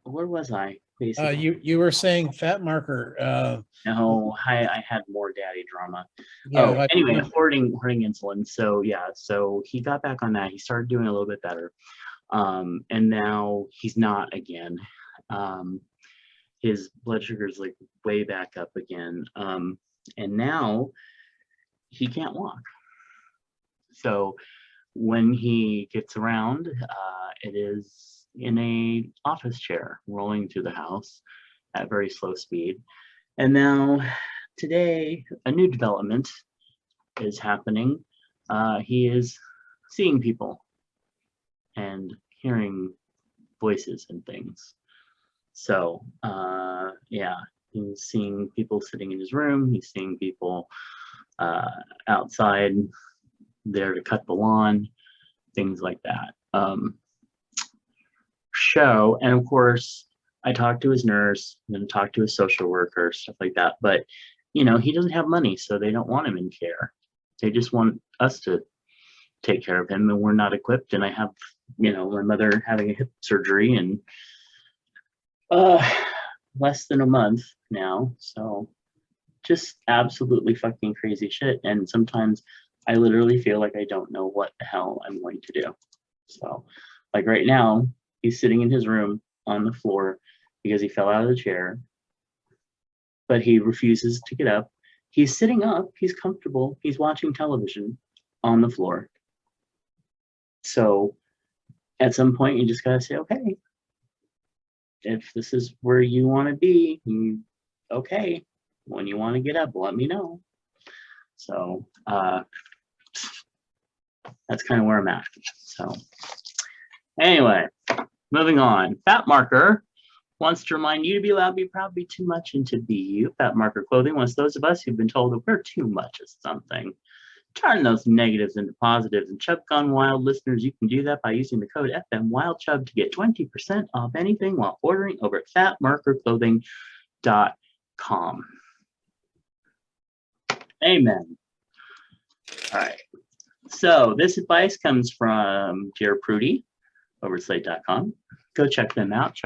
where was I? Basically, you were saying fat marker. No, I had more daddy drama. Yeah, anyway, hoarding insulin. So yeah, so he got back on that. He started doing a little bit better, and now he's not again. His blood sugar is like way back up again, and now he can't walk. So when he gets around, it is in a office chair, rolling through the house at very slow speed. And now today, a new development is happening. He is seeing people and hearing voices and things. So, yeah, he's seeing people sitting in his room. He's seeing people outside there to cut the lawn, things like that. And of course, I talked to his nurse and talked to his social worker, stuff like that. But, you know, he doesn't have money, so they don't want him in care. They just want us to take care of him, and we're not equipped. And I have, you know, my mother having a hip surgery in less than a month now. So just absolutely fucking crazy shit. And sometimes I literally feel like I don't know what the hell I'm going to do. So like right now, he's sitting in his room on the floor because he fell out of the chair, but he refuses to get up. He's sitting up, he's comfortable, he's watching television on the floor. So at some point you just gotta say, okay, if this is where you want to be, okay, when you want to get up, let me know. So that's kind of where I'm at. So anyway, moving on. Fat Marker wants to remind you to be loud, be proud, be too much, and to be you. Fat Marker Clothing wants those of us who've been told that we're too much of something. Turn those negatives into positives. And Chub Gone Wild listeners, you can do that by using the code FMWildChub to get 20% off anything while ordering over at fatmarkerclothing.com. Amen. All right. So this advice comes from Dear Prudy over at slate.com. Go check them out.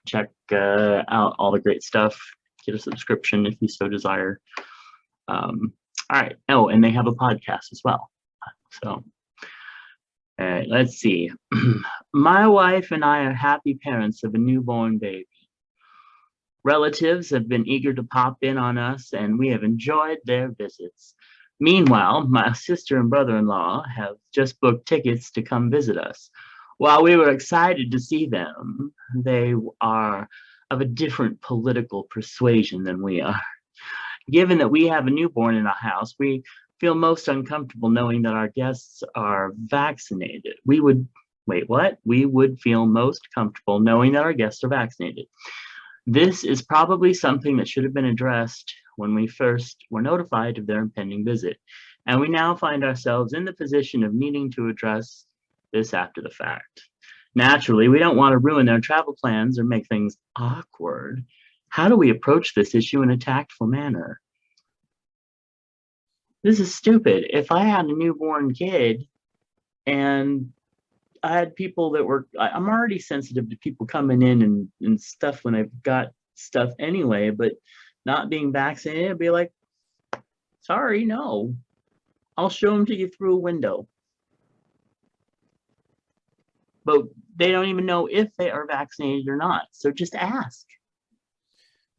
Check out all the great stuff. Get a subscription if you so desire. All right. Oh, and they have a podcast as well. So, all right, let's see. My wife and I are happy parents of a newborn baby. Relatives have been eager to pop in on us, and we have enjoyed their visits. Meanwhile, my sister and brother-in-law have just booked tickets to come visit us. While we were excited to see them, they are of a different political persuasion than we are. Given that we have a newborn in our house, we feel most uncomfortable knowing that our guests are vaccinated. We would, wait, what? We would feel most comfortable knowing that our guests are vaccinated. This is probably something that should have been addressed when we first were notified of their impending visit. And we now find ourselves in the position of needing to address this after the fact. Naturally, we don't want to ruin their travel plans or make things awkward. How do we approach this issue in a tactful manner? This is stupid. If I had a newborn kid and I had people that were, I'm already sensitive to people coming in and stuff when I've got stuff anyway, but not being vaccinated, I'd be like, sorry, no. I'll show them to you through a window. But they don't even know if they are vaccinated or not. So just ask.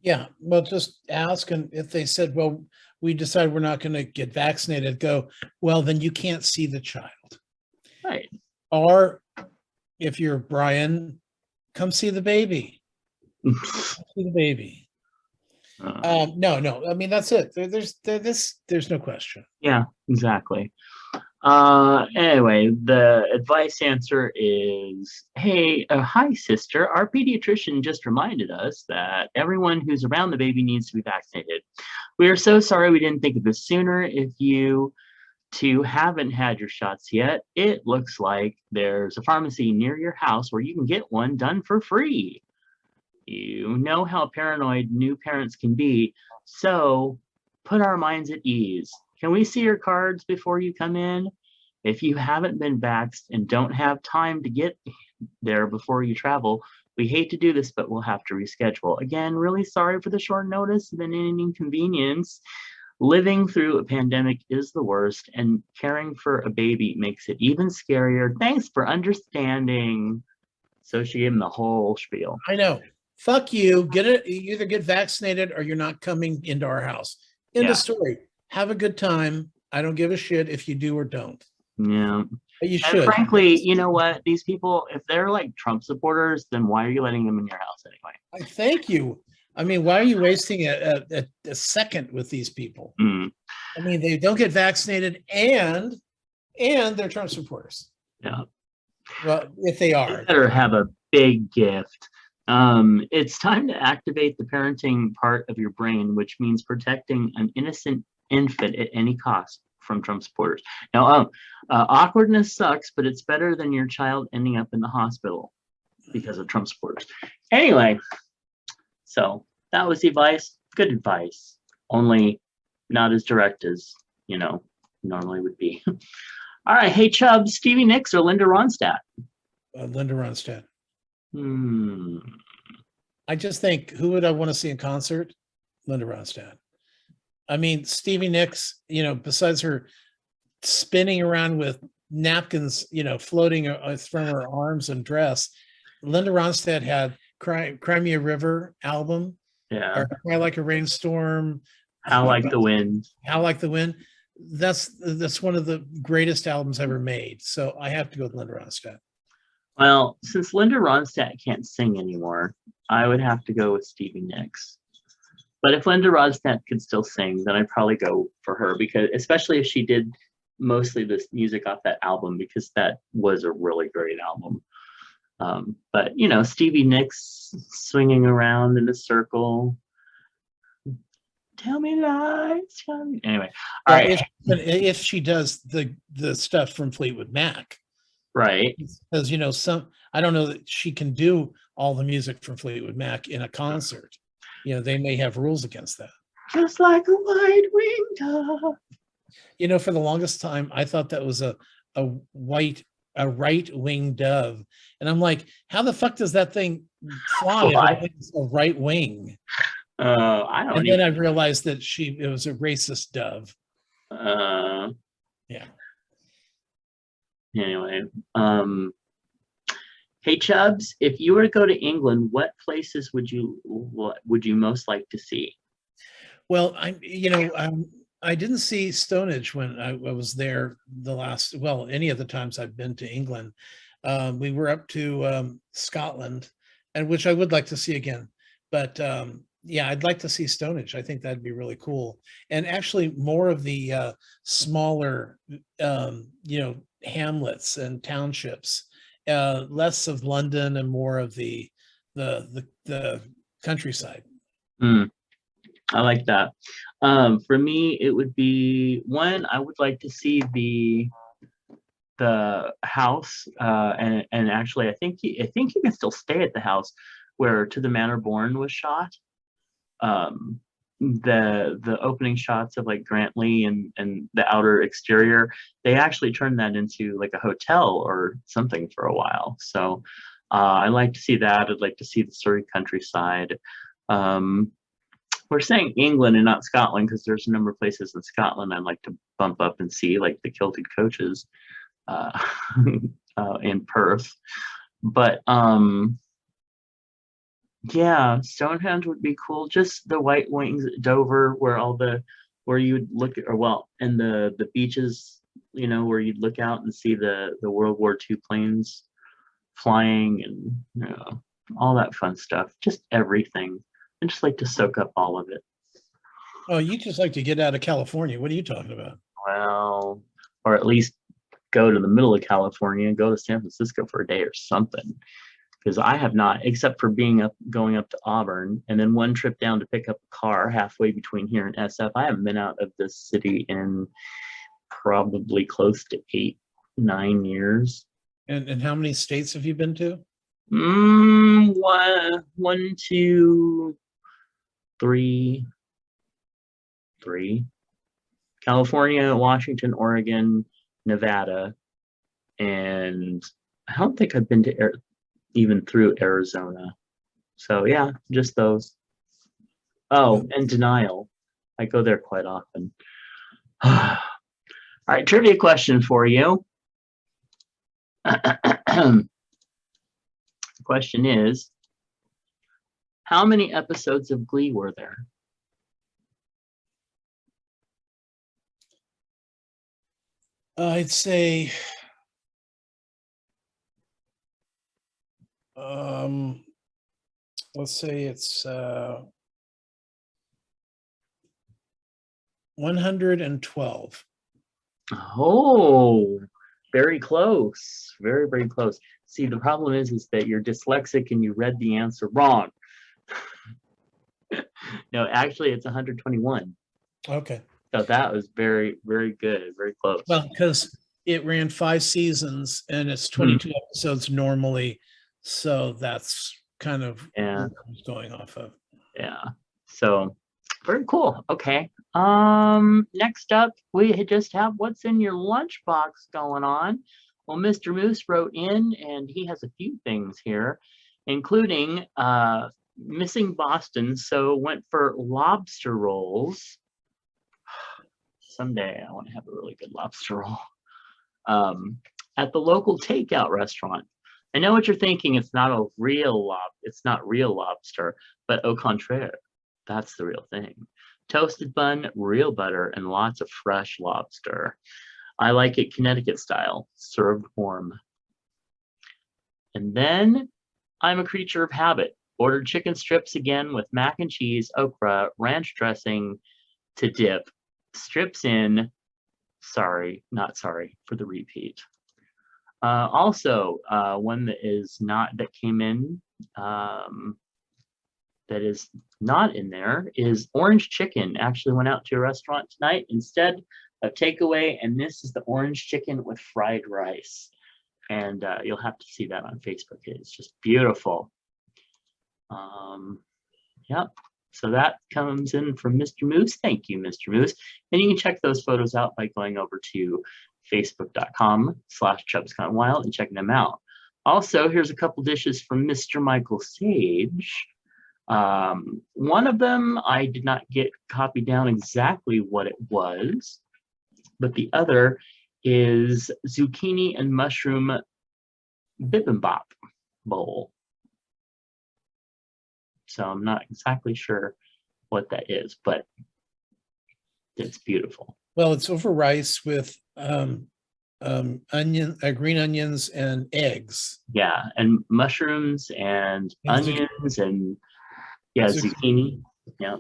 Yeah, well, just ask, and if they said, well, we decide we're not going to get vaccinated, go, well, then you can't see the child. Right. Or if you're Brian, come see the baby. Come see the baby. No. I mean, that's it. There's no question. Yeah, exactly. Anyway, the advice answer is, hey, hi, sister. Our pediatrician just reminded us that everyone who's around the baby needs to be vaccinated. We are so sorry we didn't think of this sooner. If you two haven't had your shots yet, it looks like there's a pharmacy near your house where you can get one done for free. You know how paranoid new parents can be, so put our minds at ease. Can we see your cards before you come in? If you haven't been vaxxed and don't have time to get there before you travel, we hate to do this, but we'll have to reschedule. Again, really sorry for the short notice and any inconvenience. Living through a pandemic is the worst, and caring for a baby makes it even scarier. Thanks for understanding. So she gave him the whole spiel. I know. Fuck you. Get it. You either get vaccinated or you're not coming into our house. End of story. Have a good time. I don't give a shit if you do or don't. Yeah. But you And should. frankly, you know what? These people, if they're like Trump supporters, then why are you letting them in your house anyway? I thank you. I mean, why are you wasting a second with these people? Mm. I mean, they don't get vaccinated and they're Trump supporters. Yeah. Well, if they are. They better have a big gift. It's time to activate the parenting part of your brain, which means protecting an innocent infant at any cost from Trump supporters. Now, awkwardness sucks, but it's better than your child ending up in the hospital because of Trump supporters. Anyway, so that was the advice. Good advice, only not as direct as, normally would be. All right. Hey, Chubs, Stevie Nicks or Linda Ronstadt? Linda Ronstadt. Hmm. I just think, who would I want to see in concert? Linda Ronstadt. I mean, Stevie Nicks, besides her spinning around with napkins, floating from her arms and dress, Linda Ronstadt had Crimea River album. Yeah. Or Cry Like a Rainstorm. How Like the Wind. How Like the Wind. That's one of the greatest albums ever made. So I have to go with Linda Ronstadt. Well, since Linda Ronstadt can't sing anymore, I would have to go with Stevie Nicks. But if Linda Ronstadt could still sing, then I'd probably go for her, because especially if she did mostly this music off that album, because that was a really great album. But Stevie Nicks swinging around in a circle. Tell me lies. Anyway, all right. If she does the stuff from Fleetwood Mac, right? Because I don't know that she can do all the music from Fleetwood Mac in a concert. They may have rules against that. Just like a white-winged dove. For the longest time, I thought that was a right-winged dove, and I'm like, how the fuck does that thing fly? It's a right wing. I don't. And then I realized that it was a racist dove. Yeah. Anyway, hey Chubs, if you were to go to England, what places would you most like to see? Well, I didn't see Stonehenge when I was there any of the times I've been to England. We were up to Scotland, and which I would like to see again. But yeah, I'd like to see Stonehenge. I think that'd be really cool. And actually more of the smaller, hamlets and townships, less of London and more of the countryside. Mm, I like that. For me, it would be one, I would like to see the house, and actually, I think you can still stay at the house where To the Manor Born was shot. Um, the opening shots of like Grantley and the outer exterior, they actually turned that into like a hotel or something for a while. So I'd like to see that. I'd like to see the Surrey countryside. Um, we're saying England and not Scotland because there's a number of places in Scotland I'd like to bump up and see, like the Kilted Coaches uh, in Perth. But yeah, Stonehenge would be cool. Just the White Wings at Dover, where you would look at, or well, and the beaches, where you'd look out and see the World War II planes flying and all that fun stuff. Just everything. I just like to soak up all of it. Oh, you just like to get out of California. What are you talking about? Well, or at least go to the middle of California, go to San Francisco for a day or something. Because I have not, except for going up to Auburn, and then one trip down to pick up a car halfway between here and SF. I haven't been out of this city in probably close to 8-9 years. And how many states have you been to? One, two, three. California, Washington, Oregon, Nevada, and I don't think I've been to even through Arizona. So yeah, just those. Oh, and Denial. I go there quite often. All right, trivia question for you. The question is, how many episodes of Glee were there? I'd say let's say it's 112. Oh, very close. Very, very close. See, the problem is that you're dyslexic and you read the answer wrong. No, actually, it's 121. Okay. So that was very, very good. Very close. Well, because it ran 5 seasons and it's 22 episodes normally. So that's kind of what I was going off of. Yeah. So very cool. Okay. Next up, we just have what's in your lunchbox going on. Well, Mr. Moose wrote in and he has a few things here, including missing Boston. So went for lobster rolls. Someday I want to have a really good lobster roll. At the local takeout restaurant. I know what you're thinking. It's not real lobster, but au contraire, that's the real thing. Toasted bun, real butter, and lots of fresh lobster. I like it Connecticut style, served warm. And then I'm a creature of habit. Ordered chicken strips again with mac and cheese, okra, ranch dressing to dip. Strips in, not sorry for the repeat. Also, one that came in, that is not in there, is orange chicken. Actually went out to a restaurant tonight instead of takeaway, and this is the orange chicken with fried rice. And you'll have to see that on Facebook. It's just beautiful. Yep. So that comes in from Mr. Moose. Thank you, Mr. Moose. And you can check those photos out by going over to facebook.com/ChubsGoneWild and checking them out. Also, here's a couple dishes from Mr. Michael Sage. One of them, I did not get copied down exactly what it was, but the other is zucchini and mushroom bibimbap bowl. So I'm not exactly sure what that is, but it's beautiful. Well, it's over rice with green onions and eggs. Yeah, and mushrooms and And onions and yeah, zucchini. Yeah.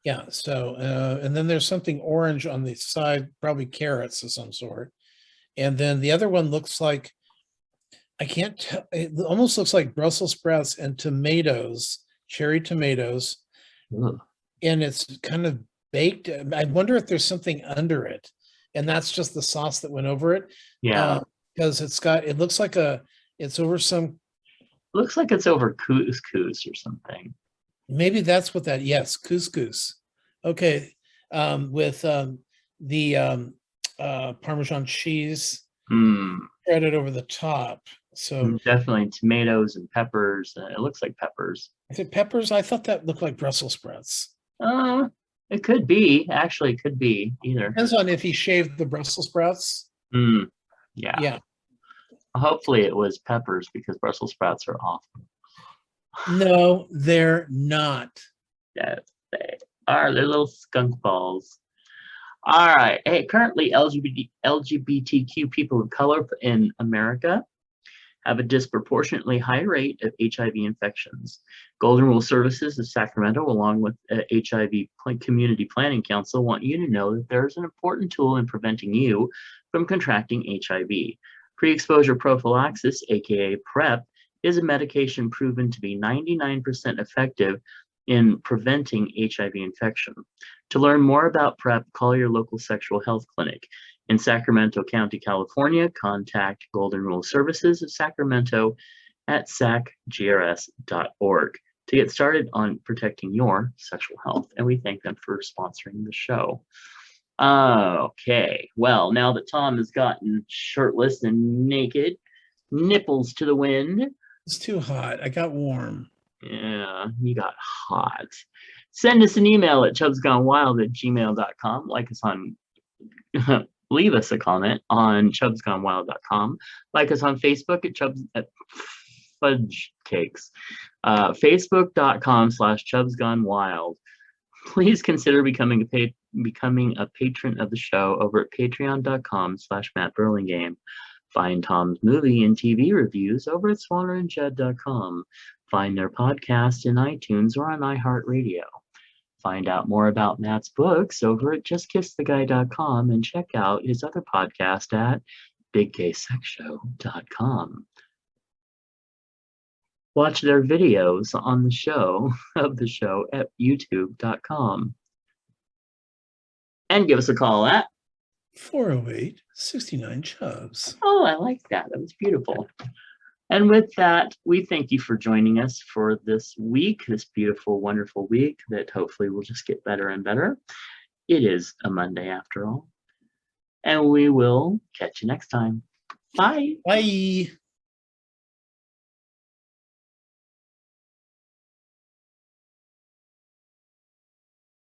Yeah. So, and then there's something orange on the side, probably carrots of some sort. And then the other one looks like, I can't tell, it almost looks like Brussels sprouts and tomatoes, cherry tomatoes. Ugh. And it's kind of baked. I wonder if there's something under it. And that's just the sauce that went over it. Yeah. Because it looks like it's over some. Looks like it's over couscous or something. Maybe that's what that, yes, couscous. Okay. With the Parmesan cheese spread over the top. So definitely tomatoes and peppers. It looks like peppers. is it peppers? I thought that looked like Brussels sprouts. It could be. Actually, it could be either. Depends on if he shaved the Brussels sprouts. Yeah. Yeah. Hopefully it was peppers because Brussels sprouts are awful. No, they're not. Yes, they are. They're little skunk balls. All right. Hey, currently LGBTQ people of color in America have a disproportionately high rate of HIV infections. Golden Rule Services of Sacramento, along with HIV Community Planning Council, want you to know that there's an important tool in preventing you from contracting HIV. Pre-exposure prophylaxis, aka PrEP, is a medication proven to be 99% effective in preventing HIV infection. To learn more about PrEP, call your local sexual health clinic. In Sacramento County, California, contact Golden Rule Services of Sacramento at sacgrs.org to get started on protecting your sexual health. And we thank them for sponsoring the show. Okay, well, now that Tom has gotten shirtless and naked, nipples to the wind. It's too hot. I got warm. Yeah, you got hot. Send us an email at chubsgonewild@gmail.com. Like us on, leave us a comment on chubsgonewild.com. Like us on Facebook at Chubs at Fudge Cakes. Facebook.com/chubsgonewild. Please consider becoming a patron of the show over at patreon.com/Matt Burlingame. Find Tom's movie and TV reviews over at swannerandjed.com. Find their podcast in iTunes or on iHeartRadio. Find out more about Matt's books over at justkisstheguy.com and check out his other podcast at biggaysexshow.com. Watch their videos on the show at youtube.com. And give us a call at 408-69 Chubs. Oh, I like that. That was beautiful. And with that, we thank you for joining us for this week, this beautiful, wonderful week that hopefully will just get better and better. It is a Monday after all. And we will catch you next time. Bye. Bye.